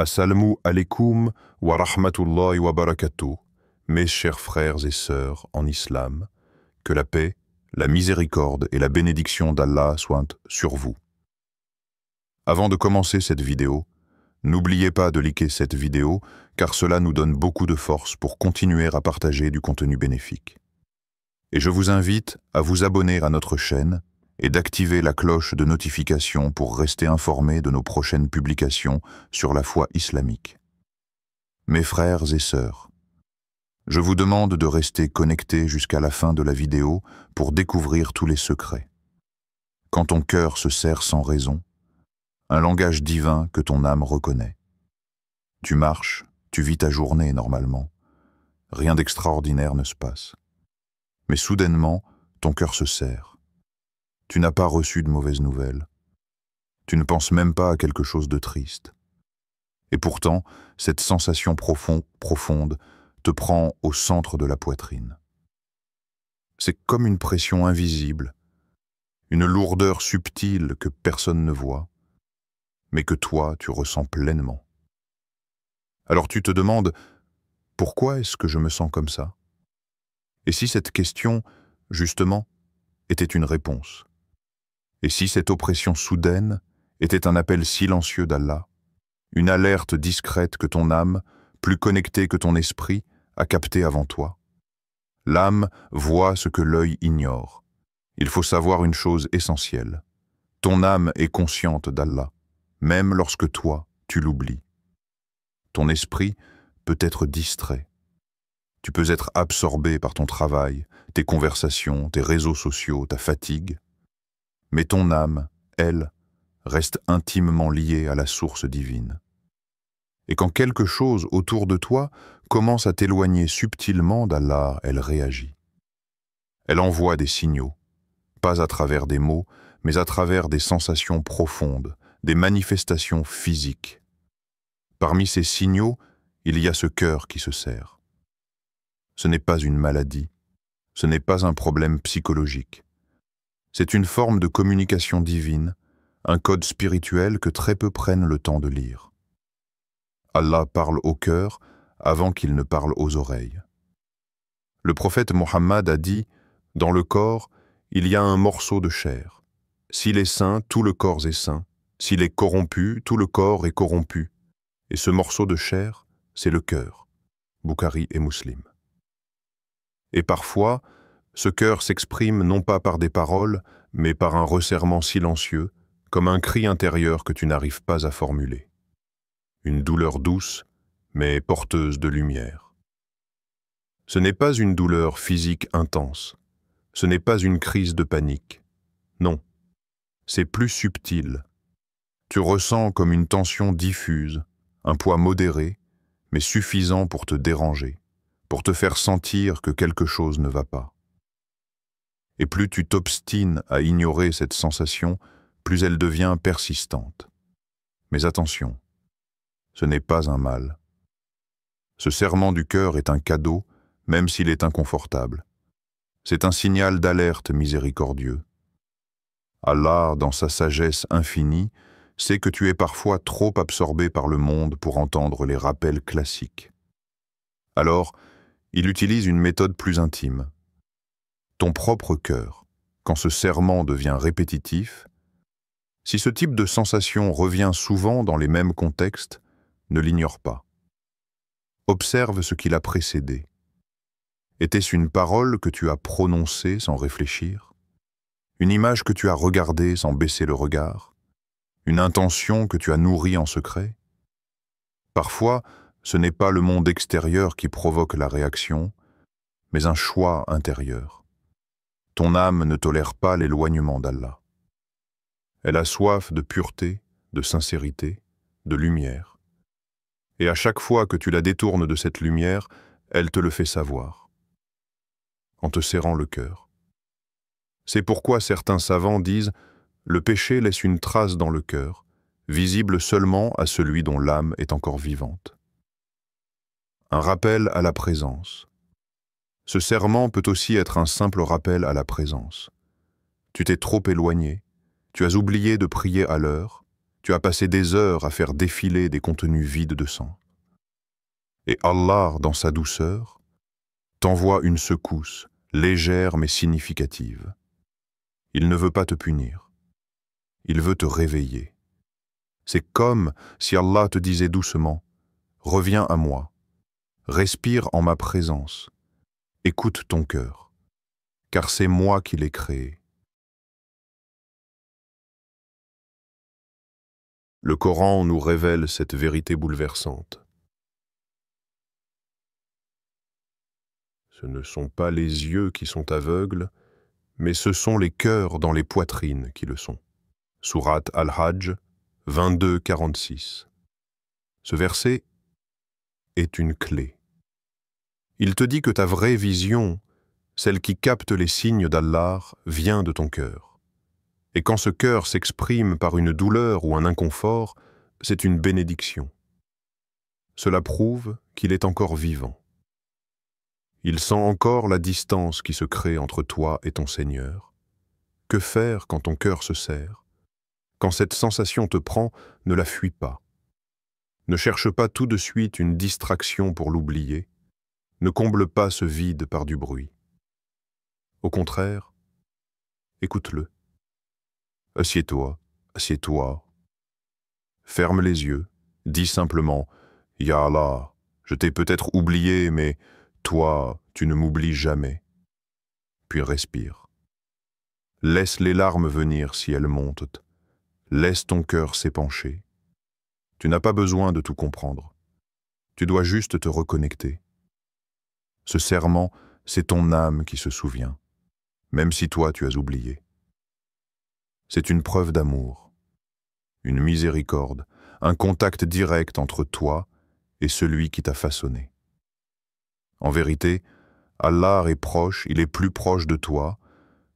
Assalamu alaikum wa rahmatullahi wa barakatuh, mes chers frères et sœurs en islam, que la paix, la miséricorde et la bénédiction d'Allah soient sur vous. Avant de commencer cette vidéo, n'oubliez pas de liker cette vidéo car cela nous donne beaucoup de force pour continuer à partager du contenu bénéfique. Et je vous invite à vous abonner à notre chaîne et d'activer la cloche de notification pour rester informé de nos prochaines publications sur la foi islamique. Mes frères et sœurs, je vous demande de rester connectés jusqu'à la fin de la vidéo pour découvrir tous les secrets. Quand ton cœur se serre sans raison, un langage divin que ton âme reconnaît. Tu marches, tu vis ta journée normalement. Rien d'extraordinaire ne se passe. Mais soudainement, ton cœur se serre. Tu n'as pas reçu de mauvaises nouvelles. Tu ne penses même pas à quelque chose de triste. Et pourtant, cette sensation profonde te prend au centre de la poitrine. C'est comme une pression invisible, une lourdeur subtile que personne ne voit, mais que toi, tu ressens pleinement. Alors tu te demandes, pourquoi est-ce que je me sens comme ça? Et si cette question, justement, était une réponse? Et si cette oppression soudaine était un appel silencieux d'Allah, une alerte discrète que ton âme, plus connectée que ton esprit, a captée avant toi? L'âme voit ce que l'œil ignore. Il faut savoir une chose essentielle. Ton âme est consciente d'Allah, même lorsque toi, tu l'oublies. Ton esprit peut être distrait. Tu peux être absorbé par ton travail, tes conversations, tes réseaux sociaux, ta fatigue. Mais ton âme, elle, reste intimement liée à la source divine. Et quand quelque chose autour de toi commence à t'éloigner subtilement d'Allah, elle réagit. Elle envoie des signaux, pas à travers des mots, mais à travers des sensations profondes, des manifestations physiques. Parmi ces signaux, il y a ce cœur qui se serre. Ce n'est pas une maladie, ce n'est pas un problème psychologique. C'est une forme de communication divine, un code spirituel que très peu prennent le temps de lire. Allah parle au cœur avant qu'il ne parle aux oreilles. Le prophète Mohammed a dit, « Dans le corps, il y a un morceau de chair. S'il est sain, tout le corps est sain. S'il est corrompu, tout le corps est corrompu. Et ce morceau de chair, c'est le cœur. » Bukhari et Muslim. Et parfois, ce cœur s'exprime non pas par des paroles, mais par un resserrement silencieux, comme un cri intérieur que tu n'arrives pas à formuler. Une douleur douce, mais porteuse de lumière. Ce n'est pas une douleur physique intense. Ce n'est pas une crise de panique. Non, c'est plus subtil. Tu ressens comme une tension diffuse, un poids modéré, mais suffisant pour te déranger, pour te faire sentir que quelque chose ne va pas. Et plus tu t'obstines à ignorer cette sensation, plus elle devient persistante. Mais attention, ce n'est pas un mal. Ce serrement du cœur est un cadeau, même s'il est inconfortable. C'est un signal d'alerte miséricordieux. Allah, dans sa sagesse infinie, sait que tu es parfois trop absorbé par le monde pour entendre les rappels classiques. Alors, il utilise une méthode plus intime. Ton propre cœur, quand ce serrement devient répétitif, si ce type de sensation revient souvent dans les mêmes contextes, ne l'ignore pas. Observe ce qui l'a précédé. Était-ce une parole que tu as prononcée sans réfléchir? Une image que tu as regardée sans baisser le regard? Une intention que tu as nourrie en secret? Parfois, ce n'est pas le monde extérieur qui provoque la réaction, mais un choix intérieur. Ton âme ne tolère pas l'éloignement d'Allah. Elle a soif de pureté, de sincérité, de lumière. Et à chaque fois que tu la détournes de cette lumière, elle te le fait savoir, en te serrant le cœur. C'est pourquoi certains savants disent « Le péché laisse une trace dans le cœur, visible seulement à celui dont l'âme est encore vivante. » Un rappel à la présence. Ce serment peut aussi être un simple rappel à la présence. Tu t'es trop éloigné, tu as oublié de prier à l'heure, tu as passé des heures à faire défiler des contenus vides de sang. Et Allah, dans sa douceur, t'envoie une secousse, légère mais significative. Il ne veut pas te punir. Il veut te réveiller. C'est comme si Allah te disait doucement « Reviens à moi, respire en ma présence, écoute ton cœur, car c'est moi qui l'ai créé. » Le Coran nous révèle cette vérité bouleversante. Ce ne sont pas les yeux qui sont aveugles, mais ce sont les cœurs dans les poitrines qui le sont. Sourate Al-Hajj 22-46. Ce verset est une clé. Il te dit que ta vraie vision, celle qui capte les signes d'Allah, vient de ton cœur. Et quand ce cœur s'exprime par une douleur ou un inconfort, c'est une bénédiction. Cela prouve qu'il est encore vivant. Il sent encore la distance qui se crée entre toi et ton Seigneur. Que faire quand ton cœur se serre? Quand cette sensation te prend, ne la fuis pas. Ne cherche pas tout de suite une distraction pour l'oublier. Ne comble pas ce vide par du bruit. Au contraire, écoute-le. Assieds-toi, assieds-toi. Ferme les yeux, dis simplement « Ya Allah, je t'ai peut-être oublié, mais toi, tu ne m'oublies jamais. » Puis respire. Laisse les larmes venir si elles montent. Laisse ton cœur s'épancher. Tu n'as pas besoin de tout comprendre. Tu dois juste te reconnecter. Ce serment, c'est ton âme qui se souvient, même si toi tu as oublié. C'est une preuve d'amour, une miséricorde, un contact direct entre toi et celui qui t'a façonné. En vérité, Allah est proche, il est plus proche de toi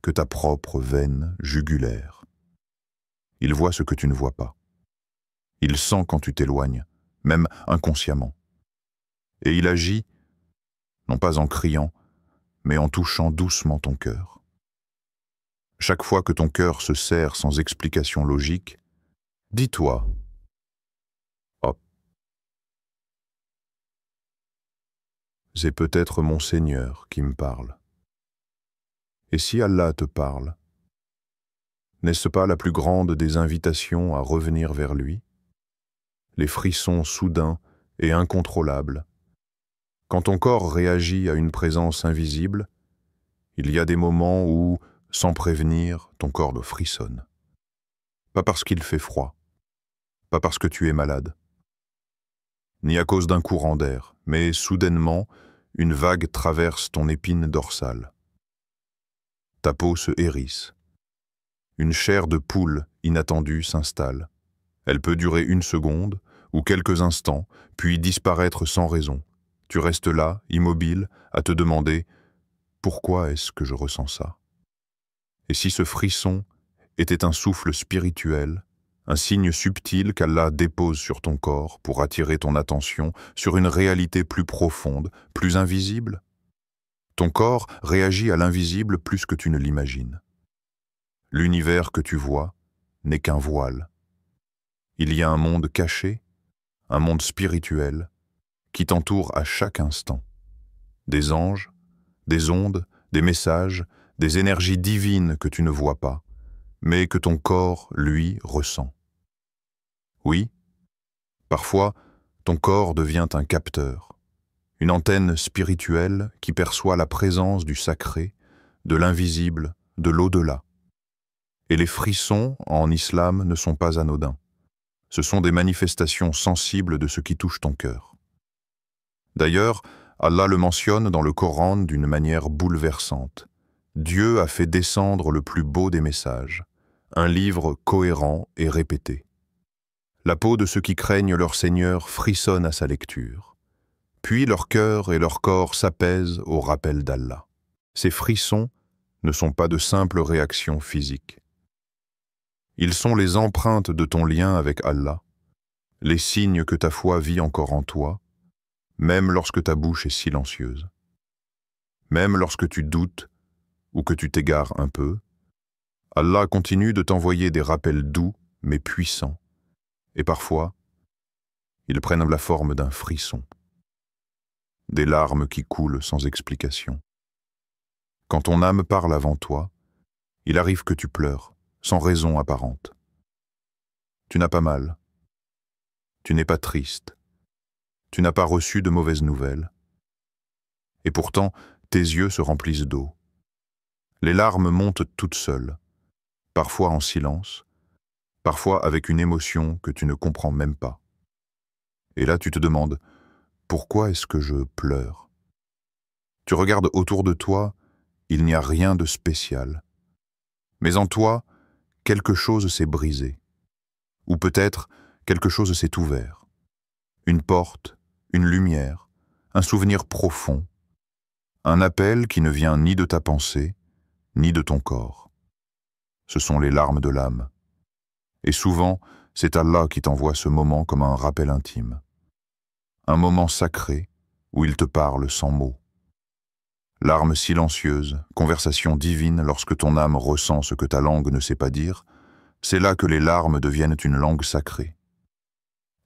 que ta propre veine jugulaire. Il voit ce que tu ne vois pas. Il sent quand tu t'éloignes, même inconsciemment. Et il agit, non pas en criant, mais en touchant doucement ton cœur. Chaque fois que ton cœur se serre sans explication logique, dis-toi « Hop, c'est peut-être mon Seigneur qui me parle. » Et si Allah te parle, n'est-ce pas la plus grande des invitations à revenir vers lui? Les frissons soudains et incontrôlables. Quand ton corps réagit à une présence invisible, il y a des moments où, sans prévenir, ton corps frissonne. Pas parce qu'il fait froid, pas parce que tu es malade, ni à cause d'un courant d'air, mais soudainement, une vague traverse ton épine dorsale. Ta peau se hérisse. Une chair de poule inattendue s'installe. Elle peut durer 1 seconde ou quelques instants, puis disparaître sans raison. Tu restes là, immobile, à te demander « Pourquoi est-ce que je ressens ça ?» Et si ce frisson était un souffle spirituel, un signe subtil qu'Allah dépose sur ton corps pour attirer ton attention sur une réalité plus profonde, plus invisible? Ton corps réagit à l'invisible plus que tu ne l'imagines. L'univers que tu vois n'est qu'un voile. Il y a un monde caché, un monde spirituel, qui t'entoure à chaque instant. Des anges, des ondes, des messages, des énergies divines que tu ne vois pas, mais que ton corps, lui, ressent. Oui, parfois, ton corps devient un capteur, une antenne spirituelle qui perçoit la présence du sacré, de l'invisible, de l'au-delà. Et les frissons, en islam, ne sont pas anodins. Ce sont des manifestations sensibles de ce qui touche ton cœur. D'ailleurs, Allah le mentionne dans le Coran d'une manière bouleversante. Dieu a fait descendre le plus beau des messages, un livre cohérent et répété. La peau de ceux qui craignent leur Seigneur frissonne à sa lecture. Puis leur cœur et leur corps s'apaisent au rappel d'Allah. Ces frissons ne sont pas de simples réactions physiques. Ils sont les empreintes de ton lien avec Allah, les signes que ta foi vit encore en toi, même lorsque ta bouche est silencieuse. Même lorsque tu doutes ou que tu t'égares un peu, Allah continue de t'envoyer des rappels doux mais puissants, Et parfois, ils prennent la forme d'un frisson, des larmes qui coulent sans explication. Quand ton âme parle avant toi, il arrive que tu pleures, sans raison apparente. Tu n'as pas mal, tu n'es pas triste, tu n'as pas reçu de mauvaises nouvelles. Et pourtant, tes yeux se remplissent d'eau. Les larmes montent toutes seules, parfois en silence, parfois avec une émotion que tu ne comprends même pas. Et là, tu te demandes, pourquoi est-ce que je pleure? Tu regardes autour de toi, il n'y a rien de spécial. Mais en toi, quelque chose s'est brisé. Ou peut-être, quelque chose s'est ouvert. Une porte, une lumière, un souvenir profond, un appel qui ne vient ni de ta pensée, ni de ton corps. Ce sont les larmes de l'âme. Et souvent, c'est Allah qui t'envoie ce moment comme un rappel intime. Un moment sacré où il te parle sans mots. Larmes silencieuses, conversation divine lorsque ton âme ressent ce que ta langue ne sait pas dire, c'est là que les larmes deviennent une langue sacrée.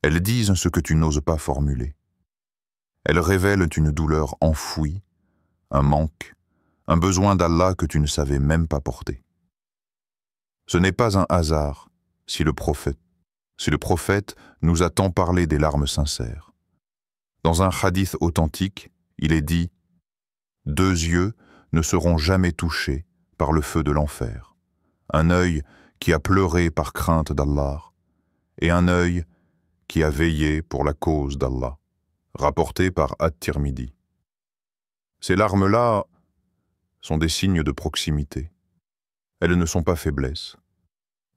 Elles disent ce que tu n'oses pas formuler. Elles révèlent une douleur enfouie, un manque, un besoin d'Allah que tu ne savais même pas porter. Ce n'est pas un hasard si le prophète nous a tant parlé des larmes sincères. Dans un hadith authentique, il est dit « Deux yeux ne seront jamais touchés par le feu de l'enfer. Un œil qui a pleuré par crainte d'Allah et un œil qui a veillé pour la cause d'Allah. » Rapporté par At-Tirmidhi. Ces larmes-là sont des signes de proximité. Elles ne sont pas faiblesse,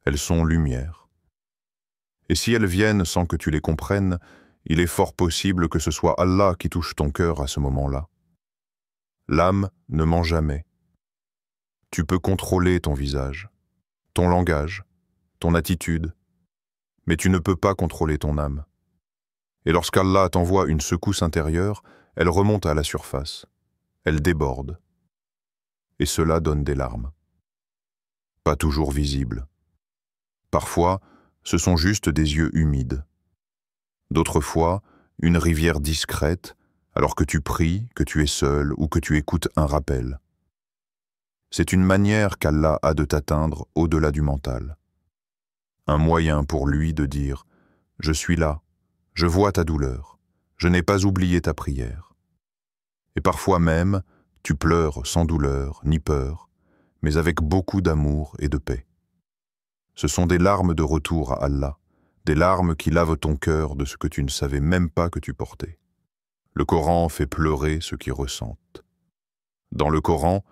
elles sont lumière. Et si elles viennent sans que tu les comprennes, il est fort possible que ce soit Allah qui touche ton cœur à ce moment-là. L'âme ne ment jamais. Tu peux contrôler ton visage, ton langage, ton attitude, mais tu ne peux pas contrôler ton âme. Et lorsqu'Allah t'envoie une secousse intérieure, elle remonte à la surface, elle déborde. Et cela donne des larmes. Pas toujours visibles. Parfois, ce sont juste des yeux humides. D'autres fois, une rivière discrète, alors que tu pries, que tu es seul ou que tu écoutes un rappel. C'est une manière qu'Allah a de t'atteindre au-delà du mental. Un moyen pour lui de dire « Je suis là, je vois ta douleur, je n'ai pas oublié ta prière. » Et parfois même, tu pleures sans douleur ni peur, mais avec beaucoup d'amour et de paix. Ce sont des larmes de retour à Allah, des larmes qui lavent ton cœur de ce que tu ne savais même pas que tu portais. Le Coran fait pleurer ceux qui ressentent. Dans le Coran,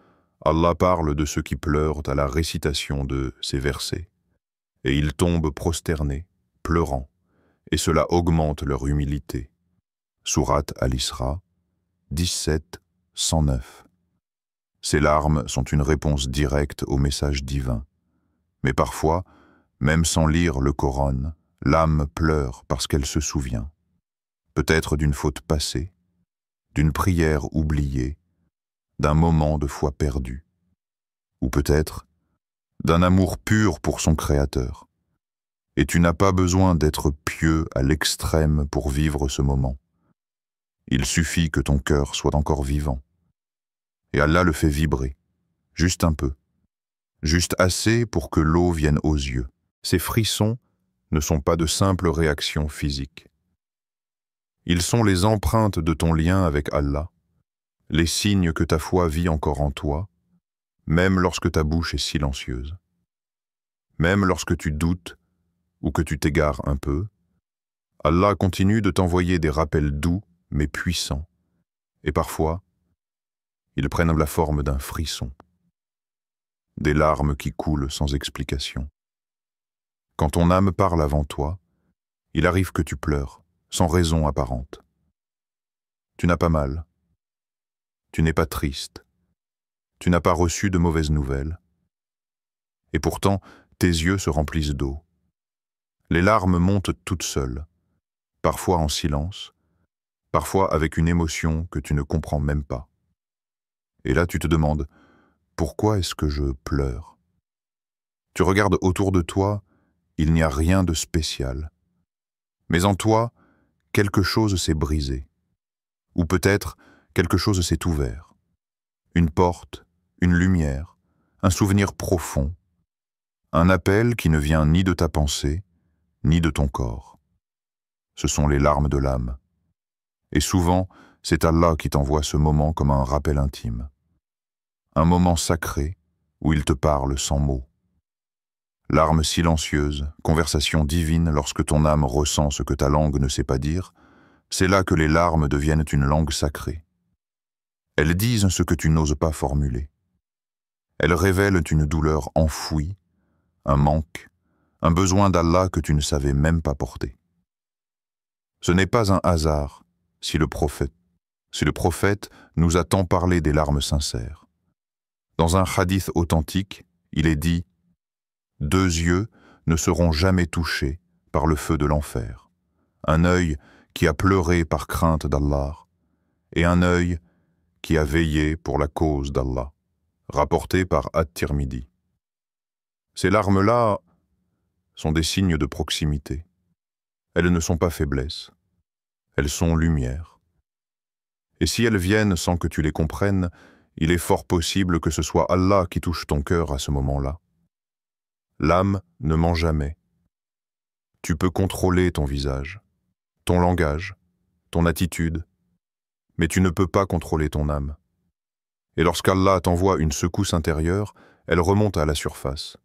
Allah parle de ceux qui pleurent à la récitation de ces versets, et ils tombent prosternés, pleurant, et cela augmente leur humilité. Sourate Al-Isra, 17, 109. Ces larmes sont une réponse directe au message divin. Mais parfois, même sans lire le Coran, l'âme pleure parce qu'elle se souvient. Peut-être d'une faute passée, d'une prière oubliée, d'un moment de foi perdu. Ou peut-être d'un amour pur pour son Créateur. Et tu n'as pas besoin d'être pieux à l'extrême pour vivre ce moment. Il suffit que ton cœur soit encore vivant. Et Allah le fait vibrer, juste un peu. Juste assez pour que l'eau vienne aux yeux. Ces frissons ne sont pas de simples réactions physiques. Ils sont les empreintes de ton lien avec Allah, les signes que ta foi vit encore en toi, même lorsque ta bouche est silencieuse. Même lorsque tu doutes ou que tu t'égares un peu, Allah continue de t'envoyer des rappels doux mais puissants, et parfois, ils prennent la forme d'un frisson. Des larmes qui coulent sans explication. Quand ton âme parle avant toi, il arrive que tu pleures, sans raison apparente. Tu n'as pas mal. Tu n'es pas triste. Tu n'as pas reçu de mauvaises nouvelles. Et pourtant, tes yeux se remplissent d'eau. Les larmes montent toutes seules, parfois en silence, parfois avec une émotion que tu ne comprends même pas. Et là, tu te demandes, pourquoi est-ce que je pleure? Tu regardes autour de toi, il n'y a rien de spécial. Mais en toi, quelque chose s'est brisé. Ou peut-être quelque chose s'est ouvert. Une porte, une lumière, un souvenir profond, un appel qui ne vient ni de ta pensée, ni de ton corps. Ce sont les larmes de l'âme. Et souvent, c'est Allah qui t'envoie ce moment comme un rappel intime. Un moment sacré où il te parle sans mots. Larmes silencieuses, conversation divine lorsque ton âme ressent ce que ta langue ne sait pas dire, c'est là que les larmes deviennent une langue sacrée. Elles disent ce que tu n'oses pas formuler. Elles révèlent une douleur enfouie, un manque, un besoin d'Allah que tu ne savais même pas porter. Ce n'est pas un hasard si le prophète nous a tant parlé des larmes sincères. Dans un hadith authentique, il est dit « 2 yeux ne seront jamais touchés par le feu de l'enfer. Un œil qui a pleuré par crainte d'Allah et un œil qui a veillé pour la cause d'Allah. » Rapporté par At-Tirmidhi. Ces larmes-là sont des signes de proximité. Elles ne sont pas faiblesse. Elles sont lumière. Et si elles viennent sans que tu les comprennes, il est fort possible que ce soit Allah qui touche ton cœur à ce moment-là. L'âme ne ment jamais. Tu peux contrôler ton visage, ton langage, ton attitude, mais tu ne peux pas contrôler ton âme. Et lorsqu'Allah t'envoie une secousse intérieure, elle remonte à la surface,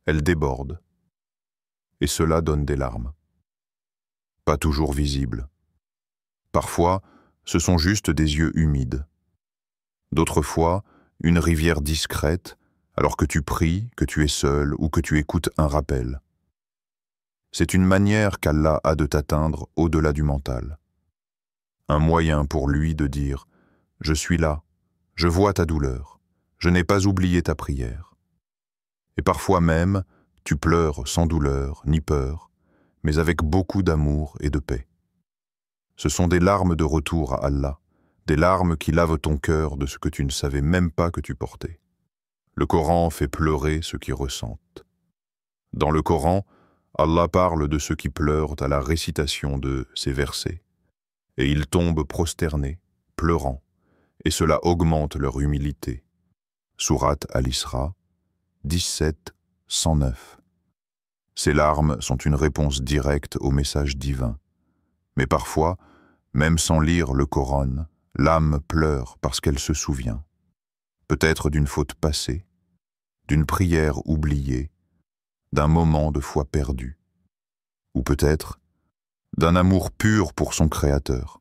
elle déborde. Et cela donne des larmes. Pas toujours visibles. Parfois, ce sont juste des yeux humides. D'autres fois, une rivière discrète, alors que tu pries, que tu es seul ou que tu écoutes un rappel. C'est une manière qu'Allah a de t'atteindre au-delà du mental. Un moyen pour lui de dire « Je suis là, je vois ta douleur, je n'ai pas oublié ta prière. » Et parfois même, tu pleures sans douleur ni peur, mais avec beaucoup d'amour et de paix. Ce sont des larmes de retour à Allah, des larmes qui lavent ton cœur de ce que tu ne savais même pas que tu portais. Le Coran fait pleurer ceux qui ressentent. Dans le Coran, Allah parle de ceux qui pleurent à la récitation de ces versets, et ils tombent prosternés, pleurant, et cela augmente leur humilité. Sourate Al-Isra, 17, 109. Ces larmes sont une réponse directe au message divin. Mais parfois, même sans lire le Coran, l'âme pleure parce qu'elle se souvient. Peut-être d'une faute passée, d'une prière oubliée, d'un moment de foi perdu. Ou peut-être d'un amour pur pour son Créateur.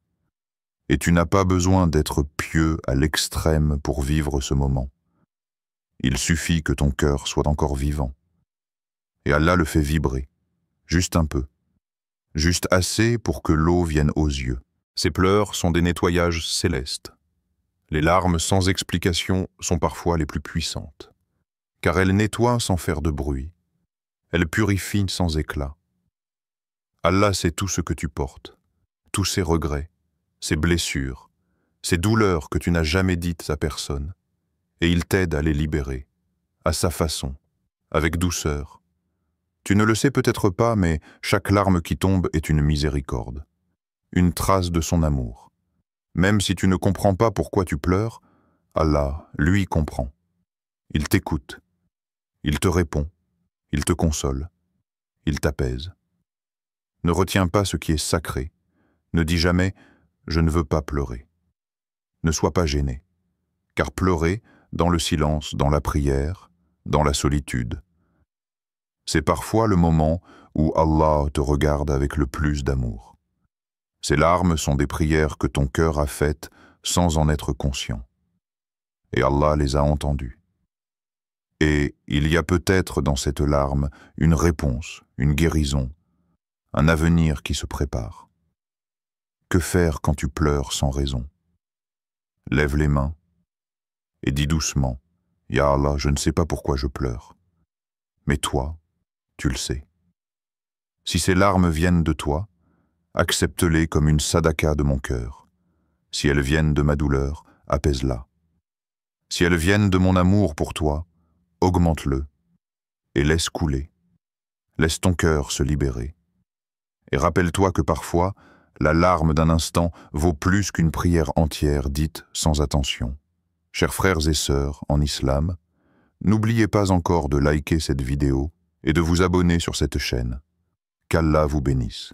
Et tu n'as pas besoin d'être pieux à l'extrême pour vivre ce moment. Il suffit que ton cœur soit encore vivant. Et Allah le fait vibrer, juste un peu, juste assez pour que l'eau vienne aux yeux. Ces pleurs sont des nettoyages célestes. Les larmes sans explication sont parfois les plus puissantes, car elles nettoient sans faire de bruit. Elles purifient sans éclat. Allah sait tout ce que tu portes, tous ces regrets, ces blessures, ces douleurs que tu n'as jamais dites à personne, et il t'aide à les libérer, à sa façon, avec douceur. Tu ne le sais peut-être pas, mais chaque larme qui tombe est une miséricorde, une trace de son amour. Même si tu ne comprends pas pourquoi tu pleures, Allah, lui, comprend. Il t'écoute, il te répond, il te console, il t'apaise. Ne retiens pas ce qui est sacré, ne dis jamais « je ne veux pas pleurer ». Ne sois pas gêné, car pleurer, dans le silence, dans la prière, dans la solitude, c'est parfois le moment où Allah te regarde avec le plus d'amour. Ces larmes sont des prières que ton cœur a faites sans en être conscient. Et Allah les a entendues. Et il y a peut-être dans cette larme une réponse, une guérison, un avenir qui se prépare. Que faire quand tu pleures sans raison? Lève les mains et dis doucement « Ya Allah, je ne sais pas pourquoi je pleure. Mais toi, tu le sais. Si ces larmes viennent de toi, accepte-les comme une sadaka de mon cœur. Si elles viennent de ma douleur, apaise-la. Si elles viennent de mon amour pour toi, augmente-le et laisse couler. Laisse ton cœur se libérer. Et rappelle-toi que parfois, la larme d'un instant vaut plus qu'une prière entière dite sans attention. Chers frères et sœurs en islam, n'oubliez pas encore de liker cette vidéo et de vous abonner sur cette chaîne. Qu'Allah vous bénisse.